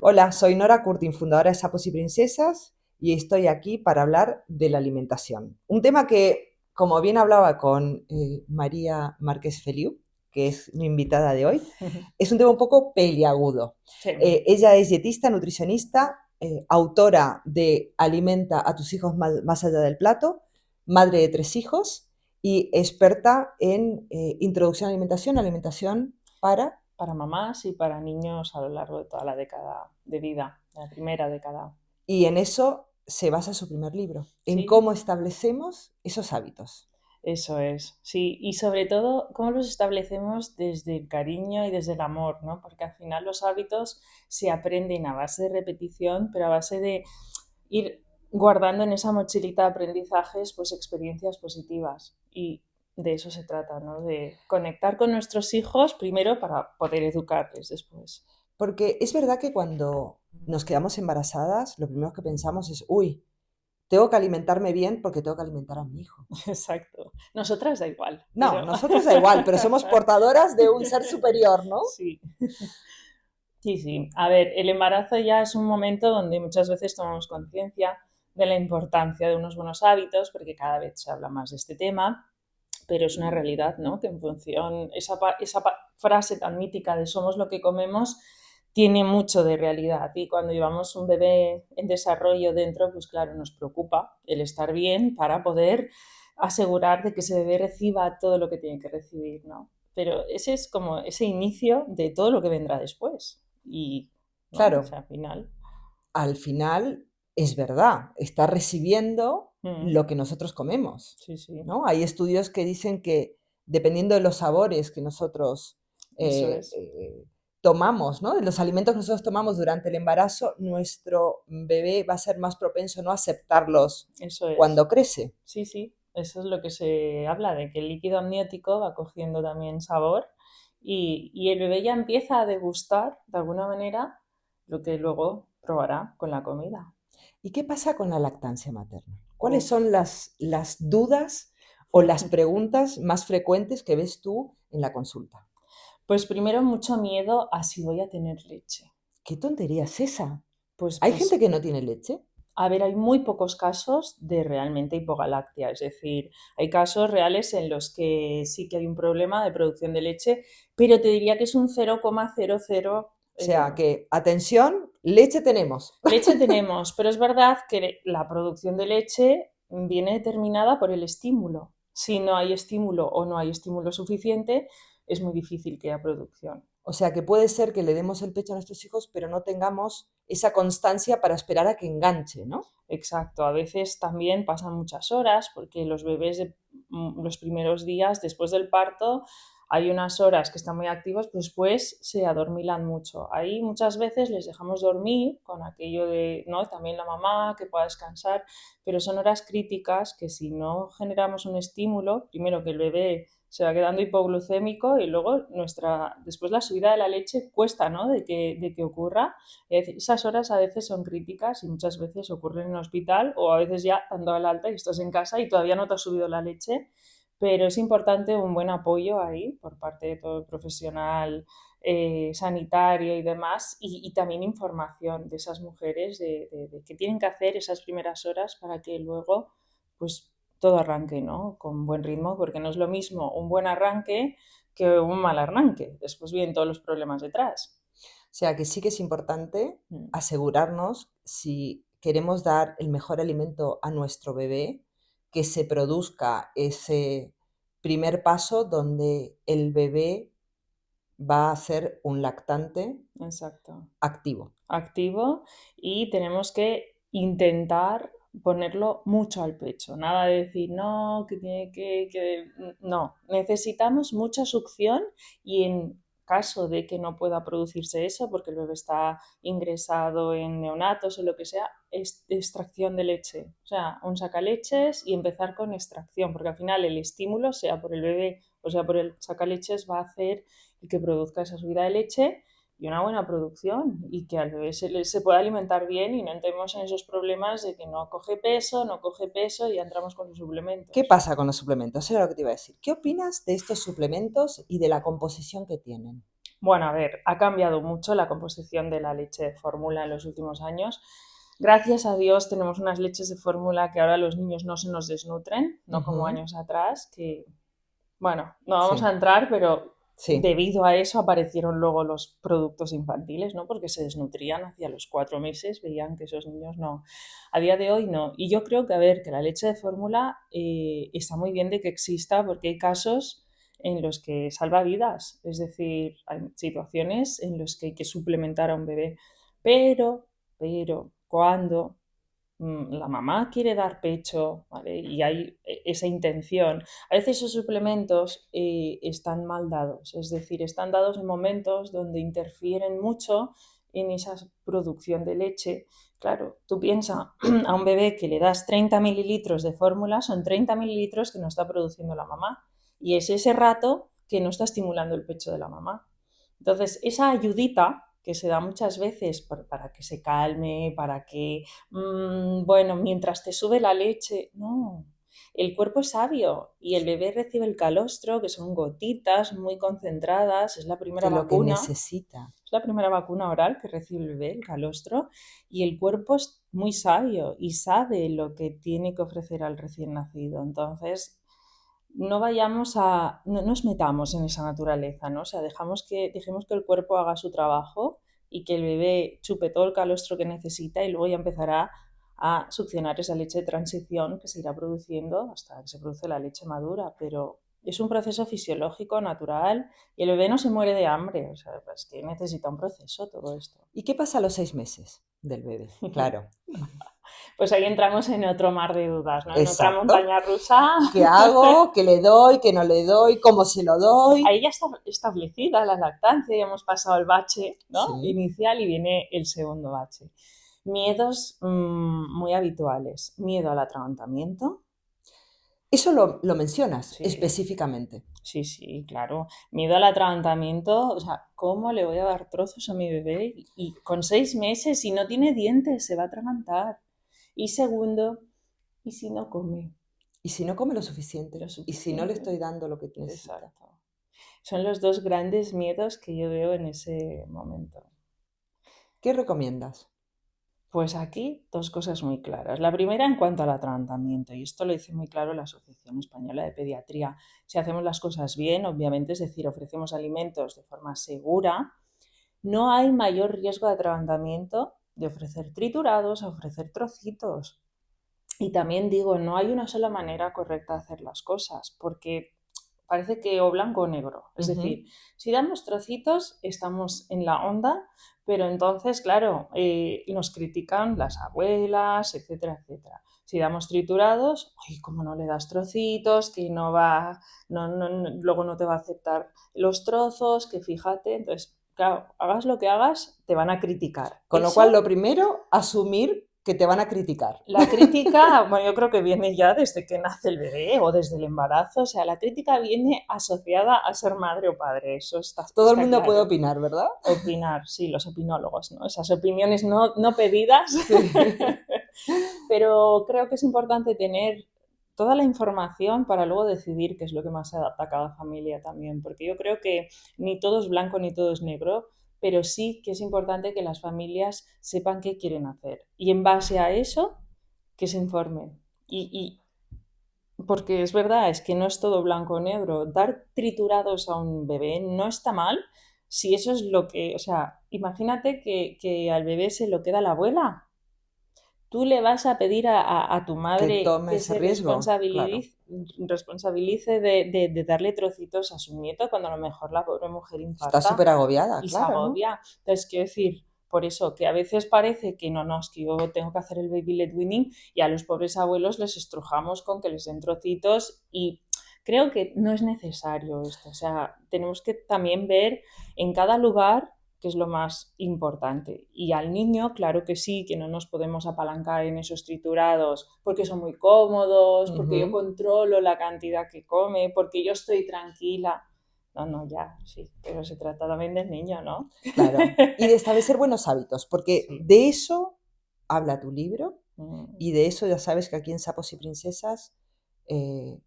Hola, soy Nora Curtin, fundadora de Sapos y Princesas, y estoy aquí para hablar de la alimentación. Un tema que, como bien hablaba con María Márquez Feliu, que es mi invitada de hoy, es un tema un poco peliagudo. Sí, Ella es dietista, nutricionista, autora de Alimenta a tus hijos más allá del plato, madre de 3 hijos y experta en introducción a alimentación, alimentación para. para mamás y para niños a lo largo de toda la década de vida, la primera década. Y en eso se basa su primer libro, en Sí, cómo establecemos esos hábitos. eso es. Sí, y sobre todo, cómo los establecemos desde el cariño y desde el amor, ¿no? Porque al final los hábitos se aprenden a base de repetición, pero a base de ir guardando en esa mochilita de aprendizajes, pues experiencias positivas. Y de eso se trata, ¿no? De conectar con nuestros hijos primero para poder educarles después. Porque es verdad que cuando nos quedamos embarazadas, lo primero que pensamos es, uy, tengo que alimentarme bien porque tengo que alimentar a mi hijo. Exacto. Nosotras da igual, No, pero nosotros da igual, pero somos portadoras de un ser superior, ¿no? sí. Sí, sí. A ver, el embarazo ya es un momento donde muchas veces tomamos conciencia de la importancia de unos buenos hábitos, porque cada vez se habla más de este tema, pero es una realidad, ¿no? Que en función, frase tan mítica de somos lo que comemos, tiene mucho de realidad. Y cuando llevamos un bebé en desarrollo dentro, pues claro, nos preocupa el estar bien para poder asegurar de que ese bebé reciba todo lo que tiene que recibir, ¿no? Pero ese es como ese inicio de todo lo que vendrá después. Y, ¿no? O Claro, sea, al final. al final es verdad, está recibiendo Mm, lo que nosotros comemos, sí, sí, ¿no? Hay estudios que dicen que dependiendo de los sabores que nosotros eso eh, es. eh, tomamos, ¿no? De los alimentos que nosotros tomamos durante el embarazo, nuestro bebé va a ser más propenso no a aceptarlos Eso es. cuando crece. Sí, sí, eso es lo que se habla, de que el líquido amniótico va cogiendo también sabor y el bebé ya empieza a degustar de alguna manera lo que luego probará con la comida. ¿Y qué pasa con la lactancia materna? ¿Cuáles Uf. son las dudas o las preguntas más frecuentes que ves tú en la consulta? Pues primero mucho miedo a si voy a tener leche. ¿Qué tontería es esa? Pues, ¿Hay gente pues que no tiene leche? A ver, hay muy pocos casos de realmente hipogalactia, es decir, hay casos reales en los que sí que hay un problema de producción de leche, pero te diría que es un 0,00. O sea que, atención, leche tenemos. Leche tenemos, pero es verdad que la producción de leche viene determinada por el estímulo. Si no hay estímulo o no hay estímulo suficiente, es muy difícil que haya producción. O sea que puede ser que le demos el pecho a nuestros hijos, pero no tengamos esa constancia para esperar a que enganche, ¿no? Exacto, a veces también pasan muchas horas porque los bebés los primeros días después del parto hay unas horas que están muy activos, pero después se adormilan mucho. Ahí muchas veces les dejamos dormir con aquello de, ¿no? También la mamá que pueda descansar, pero son horas críticas que si no generamos un estímulo, primero que el bebé se va quedando hipoglucémico y luego después la subida de la leche cuesta, ¿no? De que ocurra. Esas horas a veces son críticas y muchas veces ocurren en el hospital o a veces ya dando el alta y estás en casa y todavía no te ha subido la leche, pero es importante un buen apoyo ahí por parte de todo el profesional sanitario y demás y también información de esas mujeres de qué tienen que hacer esas primeras horas para que luego pues todo arranque, ¿no? Con buen ritmo, porque no es lo mismo un buen arranque que un mal arranque. Después vienen todos los problemas detrás. O sea que sí que es importante Mm. asegurarnos, si queremos dar el mejor alimento a nuestro bebé, que se produzca ese primer paso donde el bebé va a ser un lactante Exacto. activo. Activo y tenemos que intentar ponerlo mucho al pecho. Nada de decir, no, que tiene que. No, necesitamos mucha succión y en caso de que no pueda producirse eso, porque el bebé está ingresado en neonatos o lo que sea, es extracción de leche. O sea, un sacaleches y empezar con extracción, porque al final el estímulo, sea por el bebé o sea por el sacaleches, va a hacer el que produzca esa subida de leche y una buena producción y que al bebé se pueda alimentar bien y no entremos en esos problemas de que no coge peso, no coge peso y ya entramos con los ¿Qué suplementos. pasa con los suplementos? Eso era lo que te iba a decir. ¿Qué opinas de estos suplementos y de la composición que tienen? Bueno, a ver, ha cambiado mucho la composición de la leche de fórmula en los últimos años. Gracias a Dios tenemos unas leches de fórmula que ahora los niños no se nos desnutren, no como Ujú. años atrás, que, bueno, no vamos a Sí, entrar, pero sí, debido a eso aparecieron luego los productos infantiles, ¿no? Porque se desnutrían hacia los 4 meses, veían que esos niños no. A día de hoy no. Y yo creo que, a ver, que la leche de fórmula está muy bien de que exista porque hay casos en los que salva vidas, es decir, hay situaciones en las que hay que suplementar a un bebé, pero, cuando la mamá quiere dar pecho, ¿vale? Y hay esa intención. A veces esos suplementos están mal dados, es decir, están dados en momentos donde interfieren mucho en esa producción de leche. Claro, tú piensas a un bebé que le das 30 mililitros de fórmula, son 30 mililitros que no está produciendo la mamá. Y es ese rato que no está estimulando el pecho de la mamá. Entonces, esa ayudita que se da muchas veces para que se calme, para que bueno, mientras te sube la leche, no. El cuerpo es sabio y el bebé recibe el calostro, que son gotitas muy concentradas, de lo que necesita. es la primera vacuna oral que recibe el bebé, el calostro, y el cuerpo es muy sabio y sabe lo que tiene que ofrecer al recién nacido. Entonces, no vayamos no nos metamos en esa naturaleza, ¿no? O sea, dejemos que el cuerpo haga su trabajo y que el bebé chupe todo el calostro que necesita y luego ya empezará a succionar esa leche de transición que se irá produciendo hasta que se produce la leche madura, pero es un proceso fisiológico, natural, y el bebé no se muere de hambre, o sea, es que necesita un proceso todo esto. ¿Y qué pasa a los 6 meses del bebé? Claro, Pues ahí entramos en otro mar de dudas, ¿no? En otra exacto. montaña rusa. ¿Qué hago? ¿Qué le doy? ¿Qué no le doy? ¿Cómo se lo doy? Ahí ya está establecida la lactancia, ya hemos pasado el bache, ¿no? Sí. Inicial, y viene el segundo bache. Miedos muy habituales. Miedo al atragantamiento. Eso lo mencionas Sí, específicamente. sí, sí, claro. Miedo al atragantamiento, o sea, ¿cómo le voy a dar trozos a mi bebé? Y con 6 meses, si no tiene dientes, se va a atragantar. Y segundo, ¿y si no come ¿Y si no come lo suficiente? lo ¿Y si no le suficiente? estoy dando lo que necesita? Exacto. Son los dos grandes miedos que yo veo en ese momento. ¿Qué recomiendas? Pues aquí dos cosas muy claras. La primera, en cuanto al atragantamiento, y esto lo dice muy claro la Asociación Española de Pediatría. Si hacemos las cosas bien, obviamente, es decir, ofrecemos alimentos de forma segura, no hay mayor riesgo de atragantamiento de ofrecer triturados a ofrecer trocitos. Y también digo, no hay una sola manera correcta de hacer las cosas, porque parece que o blanco o negro. Es Ujú. decir, si damos trocitos, estamos en la onda, pero entonces, claro, nos critican las abuelas, etcétera, etcétera. Si damos triturados, uy, ¿cómo no le das trocitos? Que no va, luego no te va a aceptar los trozos, que fíjate. Entonces, claro, hagas lo que hagas, te van a criticar. Con lo cual, Eso, lo primero, asumir que te van a criticar. la crítica, bueno, yo creo que viene ya desde que nace el bebé o desde el embarazo, o sea, la crítica viene asociada a ser madre o padre, eso Todo el está mundo puede claro. opinar, ¿verdad? Opinar, sí, los opinólogos, ¿no? Esas opiniones no pedidas, Sí. pero creo que es importante tener toda la información para luego decidir qué es lo que más se adapta a cada familia también, porque yo creo que ni todo es blanco ni todo es negro, pero sí que es importante que las familias sepan qué quieren hacer y en base a eso que se informen. Porque es verdad, es que no es todo blanco o negro. Dar triturados a un bebé no está mal si eso es lo que, o sea, imagínate que al bebé se lo queda la abuela. Tú le vas a pedir a tu Que madre tome que ese se riesgo, claro. responsabilice de darle trocitos a su nieto cuando a lo mejor la pobre mujer Está infarta súper agobiada, y se claro, ¿no? agobia. Entonces, quiero decir, por eso, que a veces parece que no, es que yo tengo que hacer el baby led weaning y a los pobres abuelos les estrujamos con que les den trocitos y creo que no es necesario esto. O sea, tenemos que también ver en cada lugar qué es lo más importante. Y al niño, claro que sí, que no nos podemos apalancar en esos triturados porque son muy cómodos, porque yo Ujú. controlo la cantidad que come, porque yo estoy tranquila. No, ya, sí, pero se trata también del niño, ¿no? Claro. Y de establecer buenos hábitos, porque Sí. de eso habla tu libro Mm, y de eso ya sabes que aquí en Sapos y Princesas eh,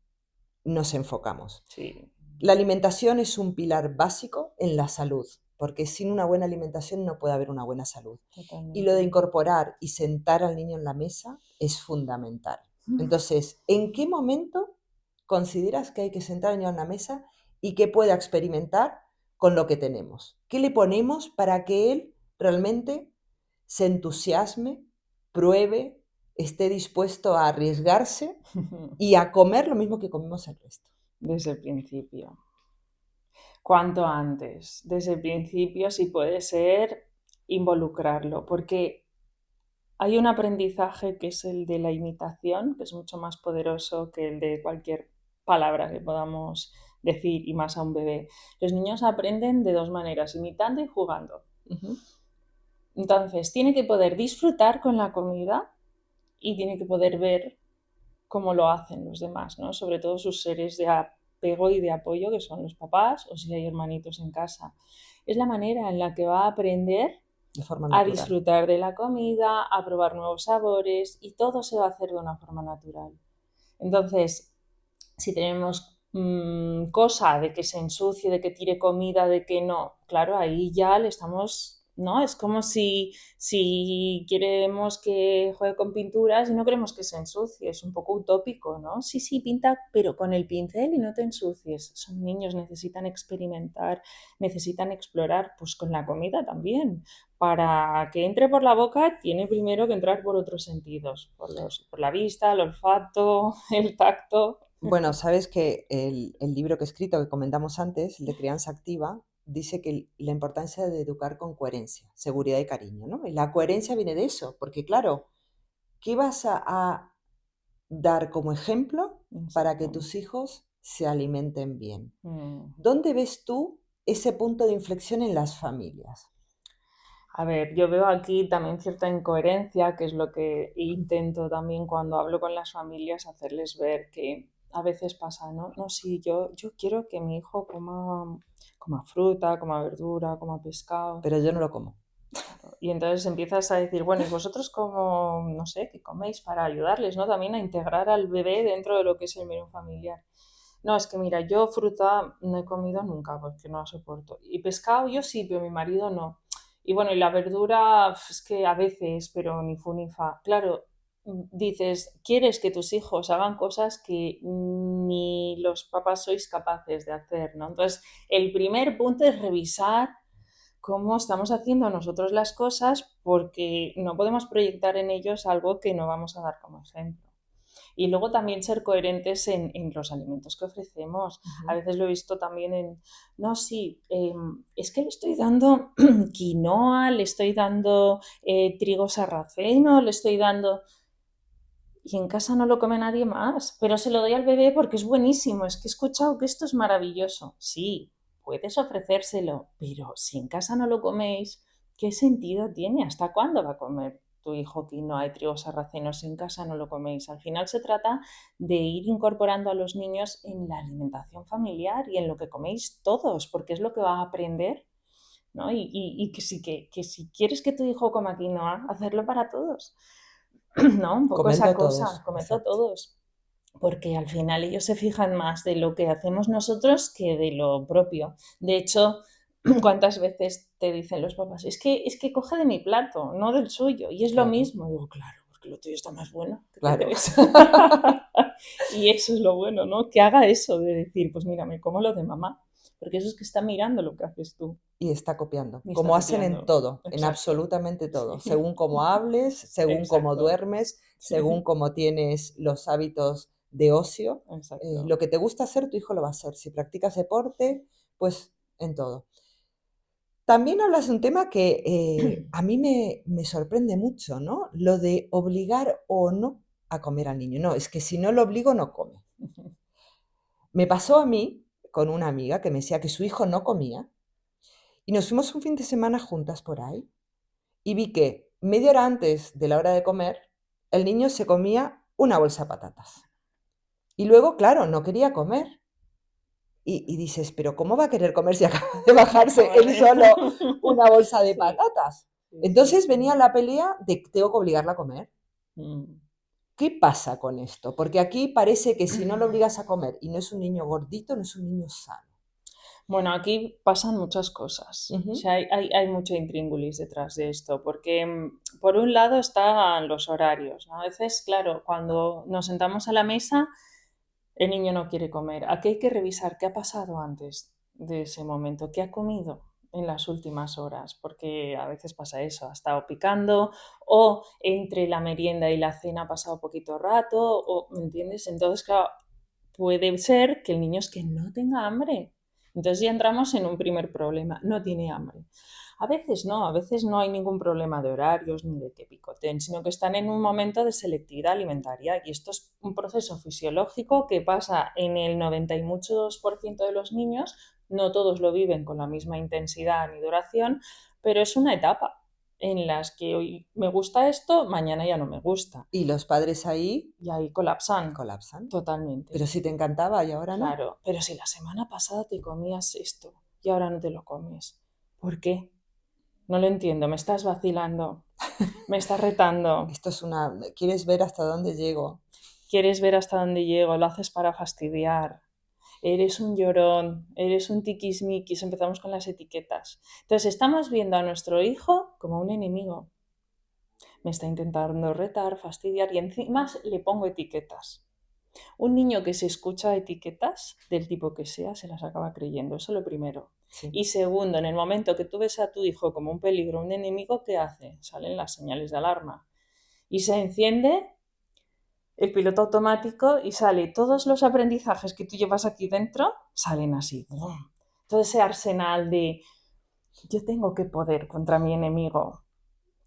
nos enfocamos. sí. La alimentación es un pilar básico en la salud. porque sin una buena alimentación no puede haber una buena salud. Y Totalmente. lo de incorporar y sentar al niño en la mesa es fundamental. Entonces, ¿en qué momento consideras que hay que sentar al niño en la mesa y que pueda experimentar con lo que tenemos? ¿Qué le ponemos para que él realmente se entusiasme, pruebe, esté dispuesto a arriesgarse y a comer lo mismo que comemos el resto? Desde el principio. Cuanto antes, desde el principio, si puede ser, involucrarlo, porque hay un aprendizaje que es el de la imitación, que es mucho más poderoso que el de cualquier palabra que podamos decir, y más a un bebé. Los niños aprenden de dos maneras, imitando y jugando. Entonces, tiene que poder disfrutar con la comida y tiene que poder ver cómo lo hacen los demás, ¿no? Sobre todo sus seres de apego y de apoyo, que son los papás o si hay hermanitos en casa. Es la manera en la que va a aprender De forma a natural. disfrutar de la comida, a probar nuevos sabores, y todo se va a hacer de una forma natural. Entonces, si tenemos cosa de que se ensucie, de que tire comida, de que no, claro, ahí ya le estamos, ¿no? Es como si queremos que juegue con pinturas y no queremos que se ensucie, es un poco utópico, ¿no? Sí, sí, pinta, pero con el pincel y no te ensucies. Son niños, necesitan experimentar, necesitan explorar, pues con la comida también. Para que entre por la boca, tiene primero que entrar por otros sentidos, por la vista, el olfato, el tacto. Bueno, sabes que el libro que he escrito, que comentamos antes, el de Crianza Activa, dice que la importancia de educar con coherencia, seguridad y cariño, ¿no? Y la coherencia viene de eso, porque claro, ¿qué vas a dar como ejemplo para que Exacto. tus hijos se alimenten bien? Mm. ¿Dónde ves tú ese punto de inflexión en las familias? A ver, yo veo aquí también cierta incoherencia, que es lo que intento también cuando hablo con las familias, hacerles ver que a veces pasa, ¿no? No, sí, yo quiero que mi hijo coma fruta, coma verdura, coma pescado. Pero yo no lo como. Y entonces empiezas a decir, bueno, ¿y vosotros cómo, no sé, qué coméis para ayudarles, ¿no? También a integrar al bebé dentro de lo que es el menú familiar. No, es que mira, yo fruta no he comido nunca porque no la soporto. Y pescado yo sí, pero mi marido no. Y bueno, y la verdura es que a veces, pero ni fu ni fa. Claro, dices, quieres que tus hijos hagan cosas que ni los papás sois capaces de hacer, ¿no? Entonces, el primer punto es revisar cómo estamos haciendo nosotros las cosas, porque no podemos proyectar en ellos algo que no vamos a dar como ejemplo. Y luego también ser coherentes en los alimentos que ofrecemos. A veces lo he visto también no, sí, es que le estoy dando quinoa, le estoy dando trigo sarraceno, le estoy dando... Y en casa no lo come nadie más, pero se lo doy al bebé porque es buenísimo, es que he escuchado que esto es maravilloso. Sí, puedes ofrecérselo, pero si en casa no lo coméis, ¿qué sentido tiene? ¿Hasta cuándo va a comer tu hijo que no hay trigos sarracenos si en casa no lo coméis? Al final se trata de ir incorporando a los niños en la alimentación familiar y en lo que coméis todos, porque es lo que va a aprender, ¿no? Y que si quieres que tu hijo coma quinoa, hacerlo para todos. ¿No? Un poco esa Comerlo cosa, todos, comerlo exacto. todos, porque al final ellos se fijan más de lo que hacemos nosotros que de lo propio. De hecho, ¿cuántas veces te dicen los papás? Es que coge de mi plato, no del suyo, y es lo Claro, mismo. Digo, claro, porque lo tuyo está más bueno, ¿qué te claro. crees? Y eso es lo bueno, ¿no? Que haga eso de decir, pues mira, me como lo de mamá, porque eso es que está mirando lo que haces tú Y está copiando, y está como hacen en copiando. todo, en Exacto. absolutamente todo, Sí. según cómo hables, según cómo Exacto. duermes, según Sí. cómo tienes los hábitos de ocio. Exacto. Lo que te gusta hacer, tu hijo lo va a hacer. Si practicas deporte, pues en todo. También hablas de un tema que a mí me sorprende mucho, ¿no? Lo de obligar o no a comer al niño. No, es que si no lo obligo, no come. Me pasó a mí con una amiga que me decía que su hijo no comía y nos fuimos un fin de semana juntas por ahí y vi que media hora antes de la hora de comer, el niño se comía una bolsa de patatas. Y luego, claro, no quería comer. Y dices, pero ¿cómo va a querer comer si acaba de bajarse Acaba él de... solo una bolsa de Sí, patatas? sí, sí, Entonces sí. venía la pelea de que tengo que obligarla a comer. Mm. ¿Qué pasa con esto? Porque aquí parece que si no lo obligas a comer y no es un niño gordito, no es un niño sano. Bueno, aquí pasan muchas cosas. O Ujú. sea, hay mucho intríngulis detrás de esto, porque por un lado están los horarios, ¿no? A veces, claro, cuando nos sentamos a la mesa, el niño no quiere comer. Aquí hay que revisar qué ha pasado antes de ese momento, qué ha comido en las últimas horas, porque a veces pasa eso, ha estado picando o entre la merienda y la cena ha pasado poquito rato, o, ¿me entiendes? Entonces, claro, puede ser que el niño es que no tenga hambre. Entonces ya entramos en un primer problema, no tiene hambre. A veces no hay ningún problema de horarios ni de que picoten, sino que están en un momento de selectividad alimentaria y esto es un proceso fisiológico que pasa en el 90 y muchos por ciento de los niños, no todos lo viven con la misma intensidad ni duración, pero es una etapa en las que hoy me gusta esto, mañana ya no me gusta Y los padres ahí y ahí colapsan colapsan. totalmente. Pero si te encantaba y ahora no. Claro, pero si la semana pasada te comías esto y ahora no te lo comes, ¿por qué? No lo entiendo, me estás vacilando, me estás retando, Esto es una... ¿Quieres ver hasta dónde llego? quieres ver hasta dónde llego, lo haces para fastidiar, eres un llorón, eres un tiquismiquis, empezamos con las etiquetas. Entonces estamos viendo a nuestro hijo como un enemigo, me está intentando retar, fastidiar y encima le pongo etiquetas. Un niño que se escucha etiquetas del tipo que sea se las acaba creyendo, eso es lo primero. Sí. Y segundo, en el momento que tú ves a tu hijo como un peligro, un enemigo, ¿qué hace? Salen las señales de alarma. Y se enciende el piloto automático y sale todos los aprendizajes que tú llevas aquí dentro, salen así. ¡Bum! Todo ese arsenal de yo tengo que poder contra mi enemigo,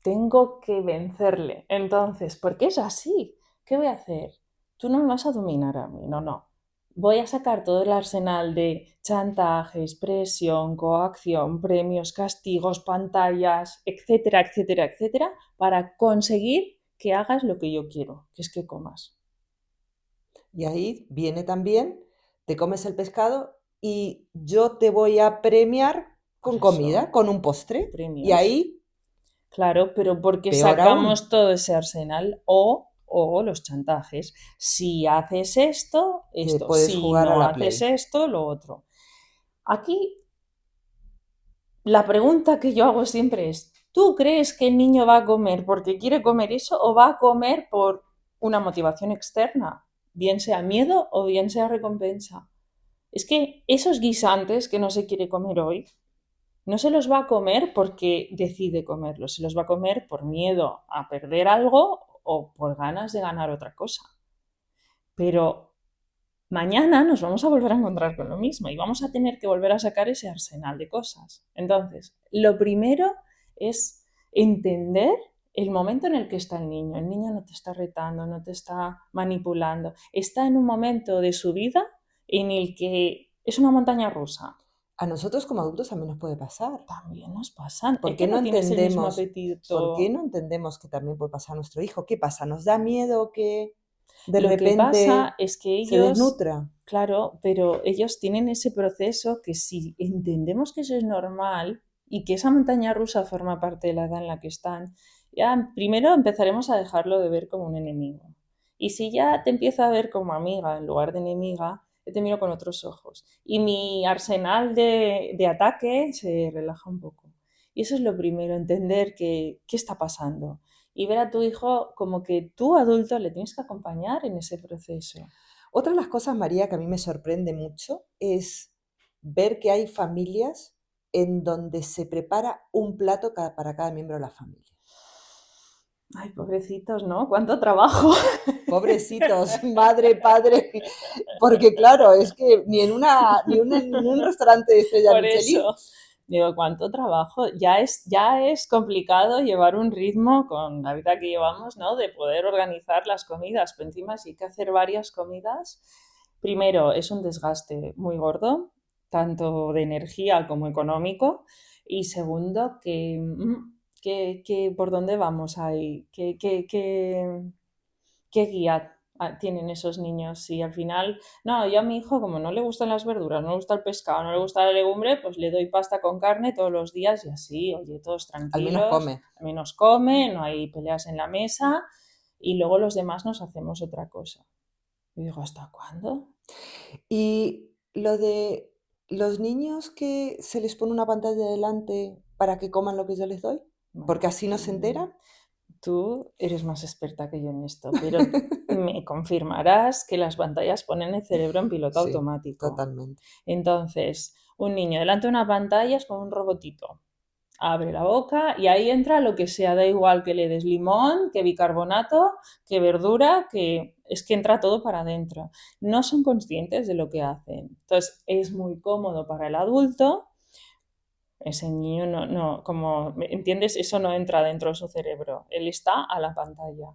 tengo que vencerle. Entonces, ¿por qué es así? ¿Qué voy a hacer? Tú no me vas a dominar a mí, no, no. Voy a sacar todo el arsenal de chantajes, presión, coacción, premios, castigos, pantallas, etcétera, etcétera, etcétera, para conseguir que hagas lo que yo quiero, que es que comas. Y ahí viene también, te comes el pescado y yo te voy a premiar Por con comida, eso, con un postre. Y premios. ahí, Claro, pero porque peor aún, sacamos todo ese arsenal o los chantajes. Si haces esto, te esto. puedes Si jugar a no la haces Play. esto, lo otro. Aquí la pregunta que yo hago siempre es, ¿tú crees que el niño va a comer porque quiere comer eso o va a comer por una motivación externa? Bien sea miedo o bien sea recompensa. Es que esos guisantes que no se quiere comer hoy, no se los va a comer porque decide comerlos, se los va a comer por miedo a perder algo o por ganas de ganar otra cosa. Pero mañana nos vamos a volver a encontrar con lo mismo y vamos a tener que volver a sacar ese arsenal de cosas. Entonces, lo primero es entender el momento en el que está el niño. El niño no te está retando, no te está manipulando. Está en un momento de su vida en el que es una montaña rusa. A nosotros como adultos también nos puede pasar. También nos pasan. ¿Por Es qué que no no tienes el mismo entendemos, por qué apetito. no entendemos que también puede pasar a nuestro hijo? ¿Qué pasa? ¿Nos da miedo que de Lo que pasa repente es que se ellos, desnutra? claro, pero ellos tienen ese proceso que si entendemos que eso es normal y que esa montaña rusa forma parte de la edad en la que están, ya primero empezaremos a dejarlo de ver como un enemigo. Y si ya te empieza a ver como amiga en lugar de enemiga, yo te miro con otros ojos. Y mi arsenal de ataque se relaja un poco. Y eso es lo primero, entender qué está pasando y ver a tu hijo como que tú adulto le tienes que acompañar en ese proceso. Otra de las cosas, María, que a mí me sorprende mucho es ver que hay familias en donde se prepara un plato para cada miembro de la familia. Ay, pobrecitos, ¿no? ¿Cuánto trabajo? Pobrecitos, madre, padre, porque claro, es que ni un restaurante de estrella Por Michelin. eso, digo, cuánto trabajo. Ya es complicado llevar un ritmo con la vida que llevamos, ¿no? De poder organizar las comidas. Pero encima, si hay que hacer varias comidas, primero, es un desgaste muy gordo, tanto de energía como económico. Y segundo, que ¿por dónde vamos ahí? ¿Qué guía tienen esos niños? Si al final, no, yo a mi hijo, como no le gustan las verduras, no le gusta el pescado, no le gusta la legumbre, pues le doy pasta con carne todos los días y así, oye, todos Al menos tranquilos, come. al menos come, no hay peleas en la mesa y luego los demás nos hacemos otra cosa. Y digo, ¿hasta cuándo? Y lo de los niños que se les pone una pantalla delante para que coman lo que yo les doy, Bueno, porque así no se enteran. tú eres más experta que yo en esto, pero me confirmarás que las pantallas ponen el cerebro en piloto Sí, automático. totalmente. Entonces, un niño delante de una pantalla es como un robotito. Abre la boca y ahí entra lo que sea, da igual que le des limón, que bicarbonato, que verdura, que es que entra todo para adentro. No son conscientes de lo que hacen. Entonces, es muy cómodo para el adulto. Ese niño no, como, ¿entiendes? Eso no entra dentro de su cerebro. Él está a la pantalla.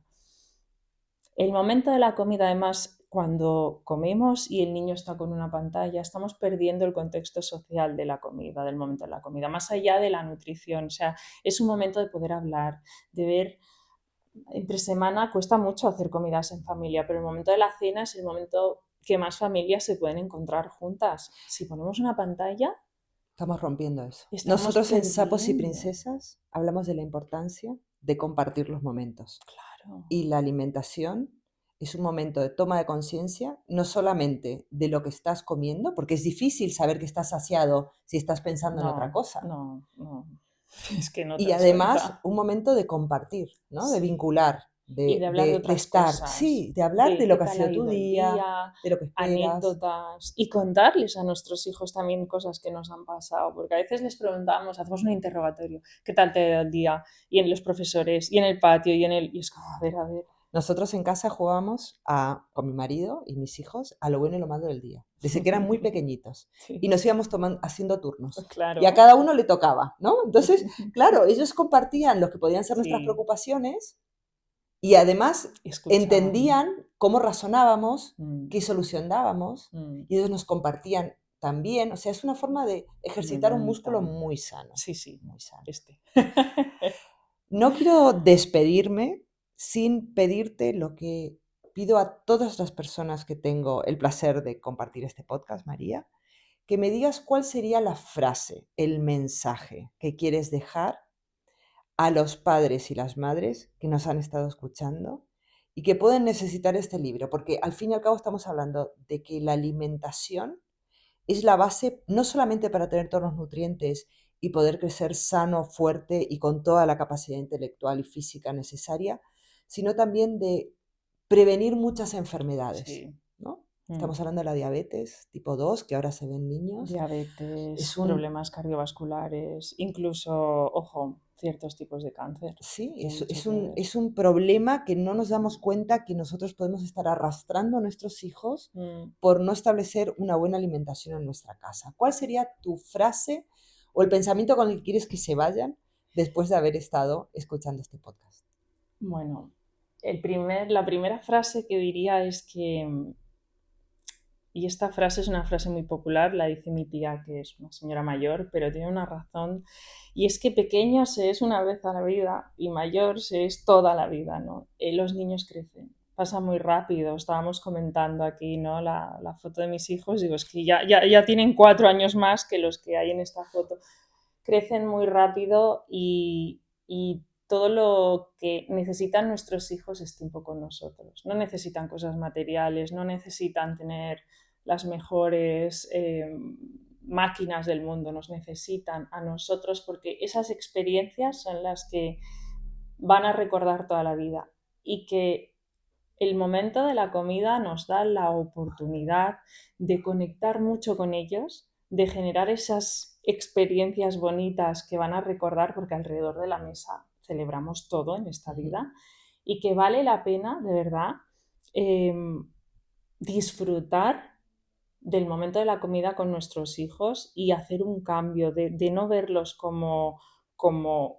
El momento de la comida, además, cuando comemos y el niño está con una pantalla, estamos perdiendo el contexto social de la comida, del momento de la comida, más allá de la nutrición. O sea, es un momento de poder hablar, de ver. Entre semana cuesta mucho hacer comidas en familia, pero el momento de la cena es el momento que más familias se pueden encontrar juntas. Si ponemos una pantalla, Estamos rompiendo eso. estamos Nosotros en Sapos y perdiendo. Princesas hablamos de la importancia de compartir los momentos. Claro. Y la alimentación es un momento de toma de conciencia, no solamente de lo que estás comiendo, porque es difícil saber que estás saciado si estás pensando en otra cosa. No. Es que no te Y das además cuenta. un momento de compartir, ¿no? De Sí. vincular, Y de hablar de otras estar, cosas, sí, de hablar de de lo qué que ha tal ha sido tu ido el día, día, de lo que esperas. anécdotas y contarles a nuestros hijos también cosas que nos han pasado, porque a veces les preguntamos, hacemos un interrogatorio, ¿qué tal te ha ido el día? Y en los profesores, y en el patio, y es como, a ver. Nosotros en casa jugábamos con mi marido y mis hijos a lo bueno y lo malo del día, desde que eran muy pequeñitos. Sí, Y nos íbamos haciendo turnos. claro. Y a cada uno le tocaba, ¿no? Entonces, claro, ellos compartían lo que podían ser nuestras Sí, preocupaciones y además escuchaban. entendían cómo razonábamos, Mm, qué solución dábamos, mm, y ellos nos compartían también. O sea, es una forma de muy ejercitar un bonita. músculo muy sano, Sí, muy sano. este. No quiero despedirme sin pedirte lo que pido a todas las personas que tengo el placer de compartir este podcast, María, que me digas cuál sería la frase, el mensaje que quieres dejar a los padres y las madres que nos han estado escuchando y que pueden necesitar este libro, porque al fin y al cabo estamos hablando de que la alimentación es la base no solamente para tener todos los nutrientes y poder crecer sano, fuerte y con toda la capacidad intelectual y física necesaria, sino también de prevenir muchas enfermedades, Sí. ¿no? Estamos hablando de la diabetes tipo 2, que ahora se ve en niños. Diabetes, Es un, problemas cardiovasculares, incluso, ojo, ciertos tipos de cáncer. sí, Tiene mucho es que ver. es un problema que no nos damos cuenta que nosotros podemos estar arrastrando a nuestros hijos por no establecer una buena alimentación en nuestra casa. ¿Cuál sería tu frase o el pensamiento con el que quieres que se vayan después de haber estado escuchando este podcast? Bueno, la primera frase que diría es que, y esta frase es una frase muy popular, la dice mi tía, que es una señora mayor, pero tiene una razón, y es que pequeño se es una vez a la vida y mayor se es toda la vida, ¿no? Los niños crecen, pasa muy rápido. Estábamos comentando aquí, ¿no? La foto de mis hijos, digo, es que ya tienen 4 años más que los que hay en esta foto. Crecen muy rápido y todo lo que necesitan nuestros hijos es tiempo con nosotros. No necesitan cosas materiales, no necesitan tener las mejores máquinas del mundo, nos necesitan a nosotros porque esas experiencias son las que van a recordar toda la vida y que el momento de la comida nos da la oportunidad de conectar mucho con ellos, de generar esas experiencias bonitas que van a recordar porque alrededor de la mesa celebramos todo en esta vida y que vale la pena, de verdad, eh, disfrutar del momento de la comida con nuestros hijos y hacer un cambio, de no verlos como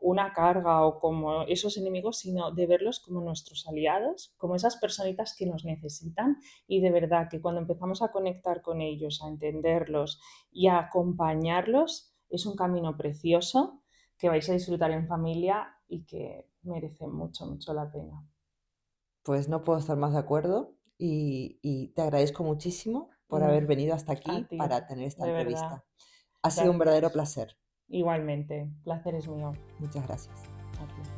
una carga o como esos enemigos, sino de verlos como nuestros aliados, como esas personitas que nos necesitan y de verdad que cuando empezamos a conectar con ellos, a entenderlos y a acompañarlos, es un camino precioso que vais a disfrutar en familia y que merece mucho la pena. Pues no puedo estar más de acuerdo y te agradezco muchísimo por haber venido hasta A aquí ti, para tener esta de verdad. entrevista. Ha sido un verdadero Gracias. placer. Igualmente, placer es mío. Muchas gracias. A ti.